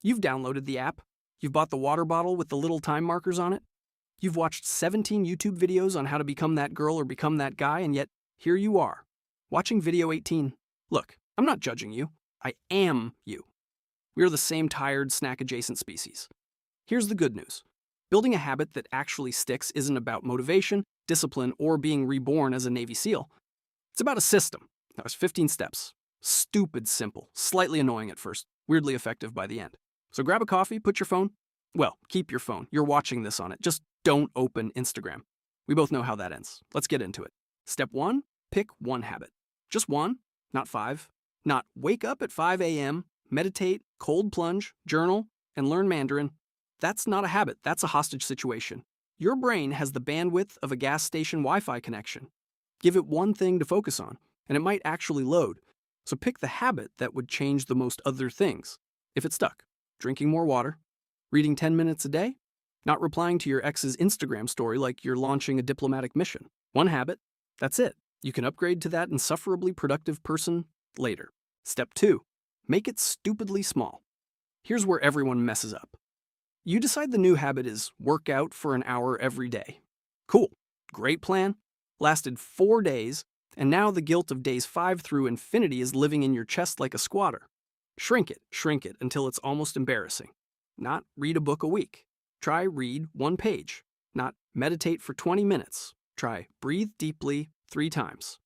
You've downloaded the app. You've bought the water bottle with the little time markers on it. You've watched 17 YouTube videos on how to become that girl or become that guy, and yet here you are, watching video 18. Look, I'm not judging you. I am you. We are the same tired, snack-adjacent species. Here's the good news. Building a habit that actually sticks isn't about motivation, discipline, or being reborn as a Navy SEAL. It's about a system. That was 15 steps. Stupid simple, slightly annoying at first, weirdly effective by the end. So grab a coffee, put your phone. Well, keep your phone. You're watching this on it. Just don't open Instagram. We both know how that ends. Let's get into it. Step 1, pick one habit. Just one, not 5. Not wake up at 5 a.m., meditate, cold plunge, journal, and learn Mandarin. That's not a habit. That's a hostage situation. Your brain has the bandwidth of a gas station Wi-Fi connection. Give it one thing to focus on, and it might actually load. So pick the habit that would change the most other things. If it's stuck, drinking more water, reading 10 minutes a day, not replying to your ex's Instagram story like you're launching a diplomatic mission. One habit, that's it. You can upgrade to that insufferably productive person later. Step 2, make it stupidly small. Here's where everyone messes up. You decide the new habit is work out for an hour every day. Cool, great plan. Lasted 4 days, and now the guilt of days 5 through infinity is living in your chest like a squatter. Shrink it until it's almost embarrassing. Not read a book a week. Try read 1 page. Not meditate for 20 minutes. Try breathe deeply 3 times.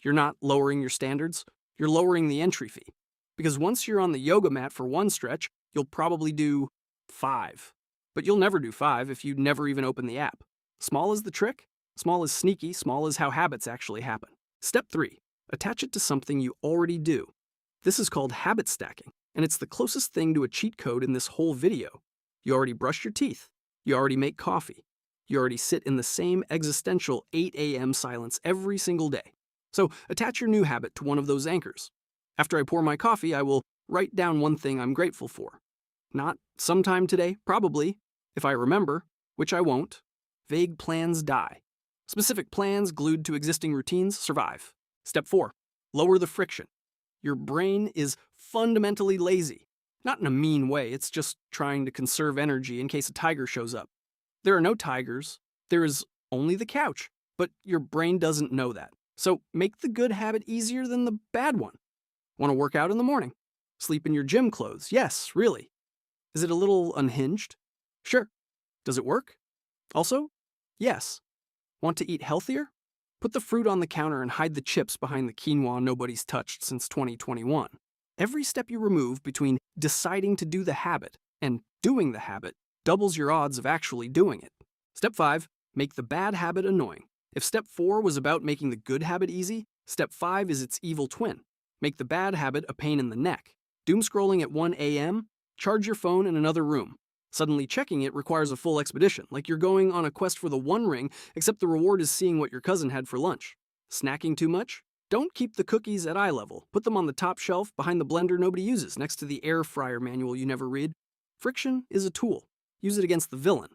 You're not lowering your standards, you're lowering the entry fee. Because once you're on the yoga mat for 1 stretch, you'll probably do 5. But you'll never do 5 if you never even open the app. Small is the trick. Small is sneaky. Small is how habits actually happen. Step 3, attach it to something you already do. This is called habit stacking, and it's the closest thing to a cheat code in this whole video. You already brush your teeth. You already make coffee. You already sit in the same existential 8 a.m. silence every single day. So attach your new habit to one of those anchors. After I pour my coffee, I will write down one thing I'm grateful for. Not sometime today, probably, if I remember, which I won't. Vague plans die. Specific plans glued to existing routines survive. Step 4, lower the friction. Your brain is fundamentally lazy. Not in a mean way, it's just trying to conserve energy in case a tiger shows up. There are no tigers, there is only the couch, but your brain doesn't know that. So make the good habit easier than the bad one. Want to work out in the morning? Sleep in your gym clothes? Yes, really. Is it a little unhinged? Sure. Does it work? Also, yes. Want to eat healthier? Put the fruit on the counter and hide the chips behind the quinoa nobody's touched since 2021. Every step you remove between deciding to do the habit and doing the habit doubles your odds of actually doing it. Step 5, make the bad habit annoying. If step 4 was about making the good habit easy, step 5 is its evil twin. Make the bad habit a pain in the neck. Doom scrolling at 1 a.m., charge your phone in another room. Suddenly checking it requires a full expedition, like you're going on a quest for the One Ring, except the reward is seeing what your cousin had for lunch. Snacking too much? Don't keep the cookies at eye level. Put them on the top shelf behind the blender nobody uses, next to the air fryer manual you never read. Friction is a tool. Use it against the villain,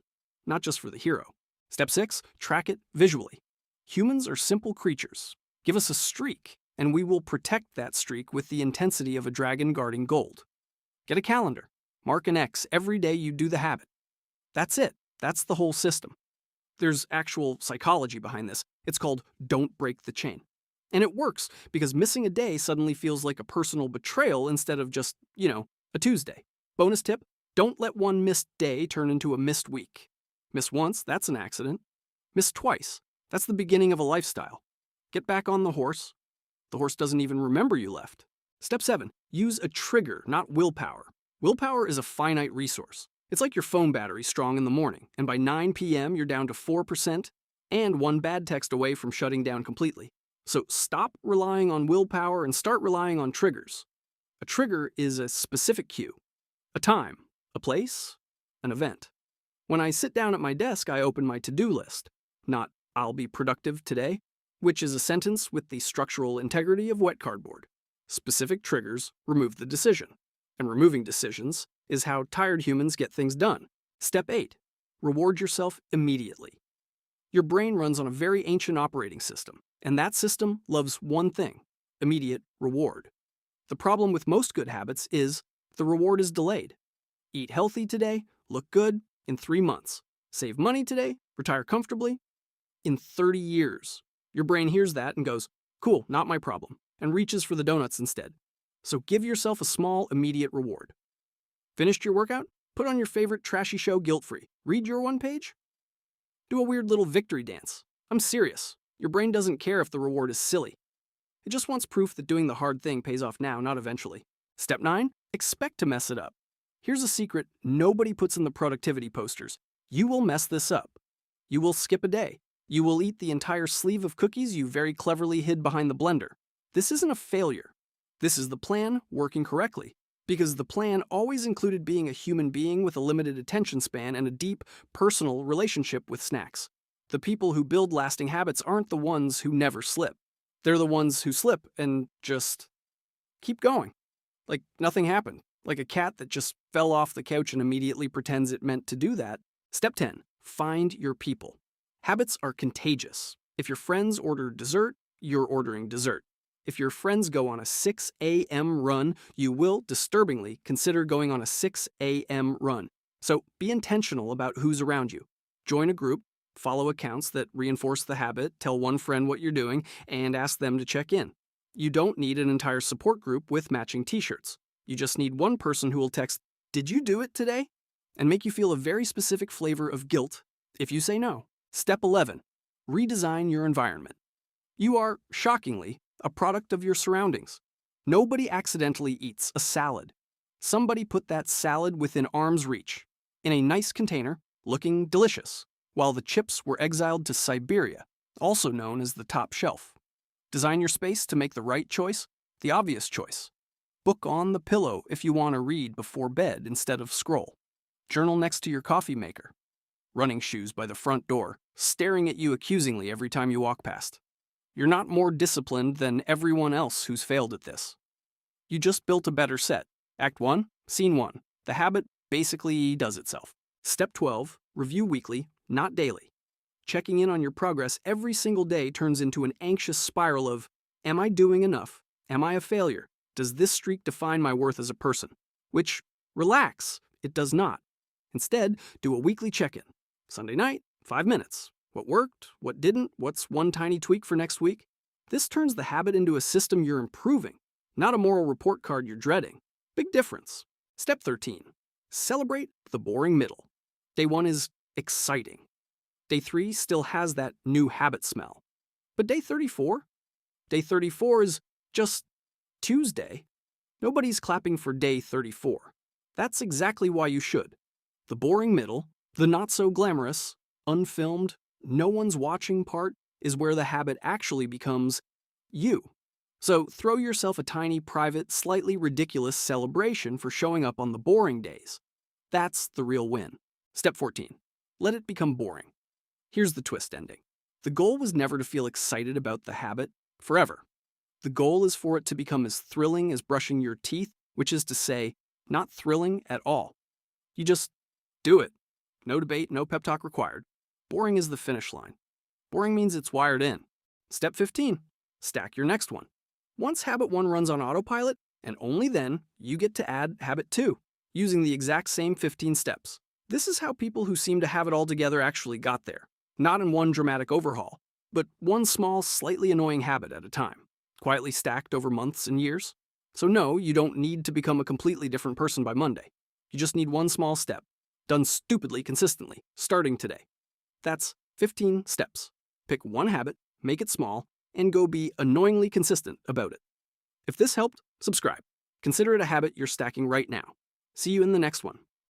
not just for the hero. Step 6, track it visually. Humans are simple creatures. Give us a streak, and we will protect that streak with the intensity of a dragon guarding gold. Get a calendar. Mark an X every day you do the habit. That's it. That's the whole system. There's actual psychology behind this. It's called don't break the chain. And it works because missing a day suddenly feels like a personal betrayal instead of just, a Tuesday. Bonus tip, don't let one missed day turn into a missed week. Miss once, that's an accident. Miss twice, that's the beginning of a lifestyle. Get back on the horse. The horse doesn't even remember you left. Step 7, use a trigger, not willpower. Willpower is a finite resource. It's like your phone battery strong in the morning, and by 9 p.m. you're down to 4% and one bad text away from shutting down completely. So stop relying on willpower and start relying on triggers. A trigger is a specific cue. A time, a place, an event. When I sit down at my desk, I open my to-do list, not "I'll be productive today," which is a sentence with the structural integrity of wet cardboard. Specific triggers remove the decision. And removing decisions is how tired humans get things done. Step 8, reward yourself immediately. Your brain runs on a very ancient operating system, and that system loves one thing, immediate reward. The problem with most good habits is the reward is delayed. Eat healthy today, look good in 3 months. Save money today, retire comfortably in 30 years. Your brain hears that and goes, cool, not my problem, and reaches for the donuts instead. So give yourself a small, immediate reward. Finished your workout? Put on your favorite trashy show guilt-free. Read your one page? Do a weird little victory dance. I'm serious. Your brain doesn't care if the reward is silly. It just wants proof that doing the hard thing pays off now, not eventually. Step 9, expect to mess it up. Here's a secret nobody puts in the productivity posters. You will mess this up. You will skip a day. You will eat the entire sleeve of cookies you very cleverly hid behind the blender. This isn't a failure. This is the plan working correctly. Because the plan always included being a human being with a limited attention span and a deep, personal relationship with snacks. The people who build lasting habits aren't the ones who never slip. They're the ones who slip and just keep going. Like nothing happened. Like a cat that just fell off the couch and immediately pretends it meant to do that. Step 10. Find your people. Habits are contagious. If your friends order dessert, you're ordering dessert. If your friends go on a 6 a.m. run, you will, disturbingly, consider going on a 6 a.m. run. So be intentional about who's around you. Join a group, follow accounts that reinforce the habit, tell one friend what you're doing, and ask them to check in. You don't need an entire support group with matching t-shirts. You just need one person who will text, "Did you do it today?" and make you feel a very specific flavor of guilt if you say no. Step 11. Redesign your environment. You are, shockingly, a product of your surroundings. Nobody accidentally eats a salad. Somebody put that salad within arm's reach, in a nice container, looking delicious, while the chips were exiled to Siberia, also known as the top shelf. Design your space to make the right choice, the obvious choice. Book on the pillow if you want to read before bed instead of scroll. Journal next to your coffee maker. Running shoes by the front door, staring at you accusingly every time you walk past. You're not more disciplined than everyone else who's failed at this. You just built a better set. Act 1, Scene 1. The habit basically does itself. Step 12, review weekly, not daily. Checking in on your progress every single day turns into an anxious spiral of, am I doing enough? Am I a failure? Does this streak define my worth as a person? Which, relax, it does not. Instead, do a weekly check-in. Sunday night, 5 minutes. What worked? What didn't? What's one tiny tweak for next week? This turns the habit into a system you're improving, not a moral report card you're dreading. Big difference. Step 13. Celebrate the boring middle. Day 1 is exciting. Day 3 still has that new habit smell. But day 34? Day 34 is just Tuesday. Nobody's clapping for day 34. That's exactly why you should. The boring middle, the not-so-glamorous, unfilmed, no one's watching part is where the habit actually becomes you. So throw yourself a tiny, private, slightly ridiculous celebration for showing up on the boring days. That's the real win. Step 14. Let it become boring. Here's the twist ending. The goal was never to feel excited about the habit forever. The goal is for it to become as thrilling as brushing your teeth, which is to say, not thrilling at all. You just do it. No debate, no pep talk required. Boring is the finish line. Boring means it's wired in. Step 15. Stack your next one. Once habit 1 runs on autopilot, and only then, you get to add habit 2, using the exact same 15 steps. This is how people who seem to have it all together actually got there. Not in one dramatic overhaul, but one small, slightly annoying habit at a time, quietly stacked over months and years. So no, you don't need to become a completely different person by Monday. You just need one small step, done stupidly consistently, starting today. That's 15 steps. Pick one habit, make it small, and go be annoyingly consistent about it. If this helped, subscribe. Consider it a habit you're stacking right now. See you in the next one.